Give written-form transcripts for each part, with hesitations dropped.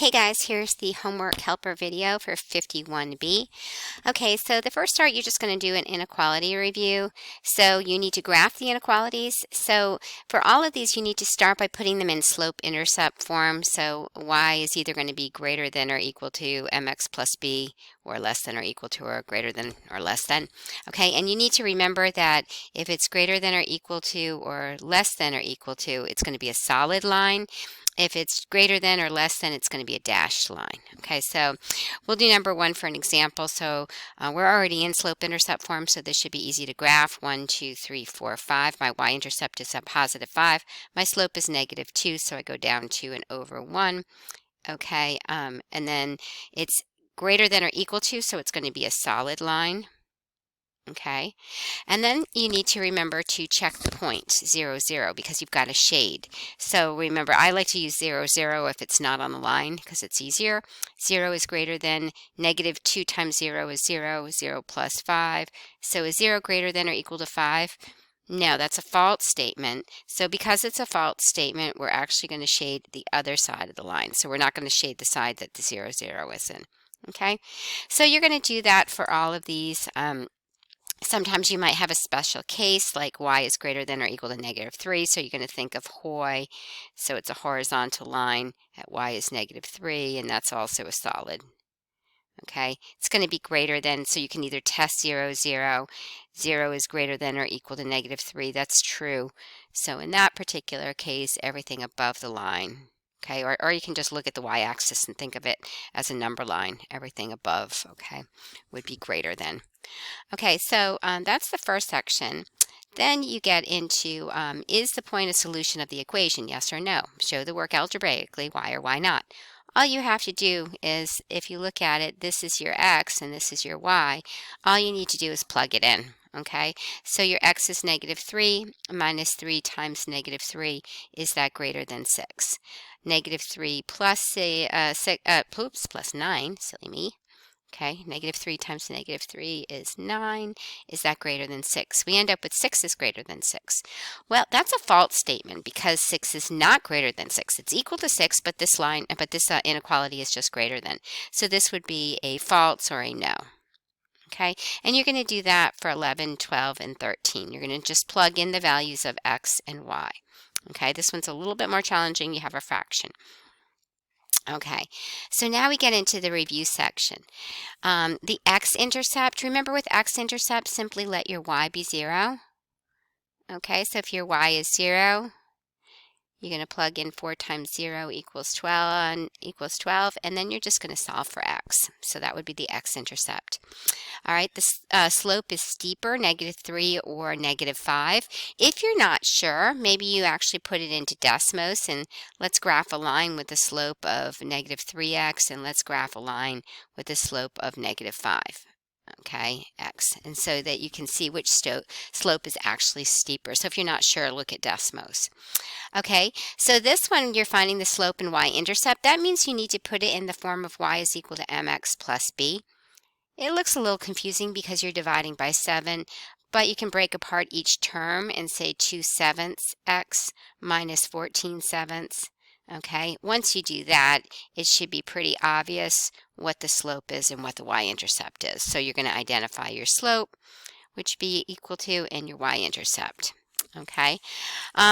Hey guys, here's the homework helper video for 51B. Okay, so the first start, you're just going to do an inequality review. So you need to graph the inequalities. So for all of these, you need to start by putting them in slope-intercept form. So y is either going to be greater than or equal to mx plus b, or less than or equal to or greater than or less than. Okay, and you need to remember that if it's greater than or equal to or less than or equal to, it's going to be a solid line. If it's greater than or less than, it's going to be a dashed line. Okay, so we'll do number one for an example. So we're already in slope-intercept form, so this should be easy to graph. 1, 2, 3, 4, 5. My y-intercept is a positive 5. My slope is negative 2, so I go down 2 and over 1. Okay, and then it's greater than or equal to, so it's going to be a solid line. Okay, and then you need to remember to check the point 0, 0 because you've got a shade. So remember, I like to use 0, 0 if it's not on the line because it's easier. 0 is greater than negative 2 times 0 is 0, 0 plus 5. So is 0 greater than or equal to 5? No, that's a false statement. So because it's a false statement, we're actually going to shade the other side of the line. So we're not going to shade the side that the 0, 0 is in. Okay, so you're going to do that for all of these. Sometimes you might have a special case like y is greater than or equal to negative 3, so you're going to think of HOI. So it's a horizontal line at y is negative 3, and that's also a solid. Okay, it's going to be greater than, so you can either test 0, 0. 0 is greater than or equal to negative 3. That's true. So in that particular case, everything above the line. Okay, or you can just look at the y-axis and think of it as a number line. Everything above, okay, would be greater than. Okay, so that's the first section. Then you get into, is the point a solution of the equation, yes or no? Show the work algebraically, why or why not. All you have to do is, if you look at it, this is your x and this is your y. All you need to do is plug it in. Okay, so your x is negative 3 minus 3 times negative 3. Is that greater than 6? Negative 3 plus, plus 9, silly me. Okay, negative 3 times negative 3 is 9. Is that greater than 6? We end up with 6 is greater than 6. Well, that's a false statement because 6 is not greater than 6. It's equal to 6, but this inequality is just greater than. So this would be a false or a no. Okay, and you're going to do that for 11, 12, and 13. You're going to just plug in the values of x and y. Okay, this one's a little bit more challenging. You have a fraction. Okay, so now we get into the review section. The x-intercept, remember with x-intercept, simply let your y be 0. Okay, so if your y is 0, you're going to plug in 4 times 0 equals 12, and then you're just going to solve for x. So that would be the x-intercept. All right, the slope is steeper, negative 3 or negative 5. If you're not sure, maybe you actually put it into Desmos, and let's graph a line with the slope of negative 3x, and let's graph a line with the slope of negative 5. Okay, x, and so that you can see which slope is actually steeper. So if you're not sure, look at Desmos. Okay, so this one you're finding the slope and y-intercept. That means you need to put it in the form of y is equal to mx plus b. It looks a little confusing because you're dividing by 7, but you can break apart each term and say 2/7 x minus 14/7. Okay, once you do that, it should be pretty obvious what the slope is and what the y-intercept is. So you're going to identify your slope, which be equal to, and your y-intercept. Okay,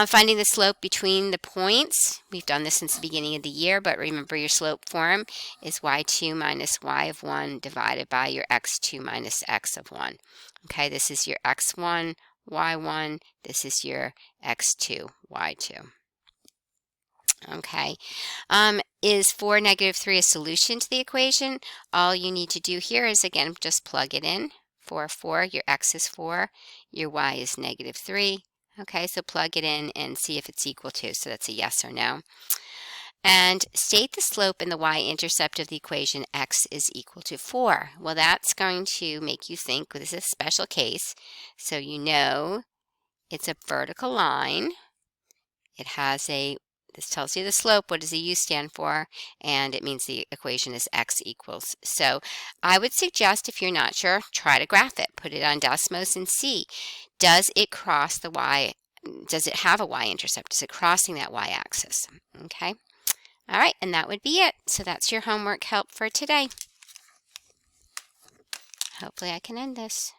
finding the slope between the points. We've done this since the beginning of the year, but remember your slope form is y2 minus y of 1 divided by your x2 minus x of 1. Okay, this is your x1, y1. This is your x2, y2. Okay, is 4, negative 3 a solution to the equation? All you need to do here is, again, just plug it in. 4, 4, your x is 4, your y is negative 3. Okay, so plug it in and see if it's equal to. So that's a yes or no. And state the slope and the y-intercept of the equation x is equal to 4. Well, that's going to make you think, well, this is a special case. So you know it's a vertical line. It has this tells you the slope. What does the U stand for? And it means the equation is x equals. So I would suggest, if you're not sure, try to graph it. Put it on Desmos and see. Does it cross the y? Does it have a y-intercept? Is it crossing that y-axis? Okay. All right, and that would be it. So that's your homework help for today. Hopefully I can end this.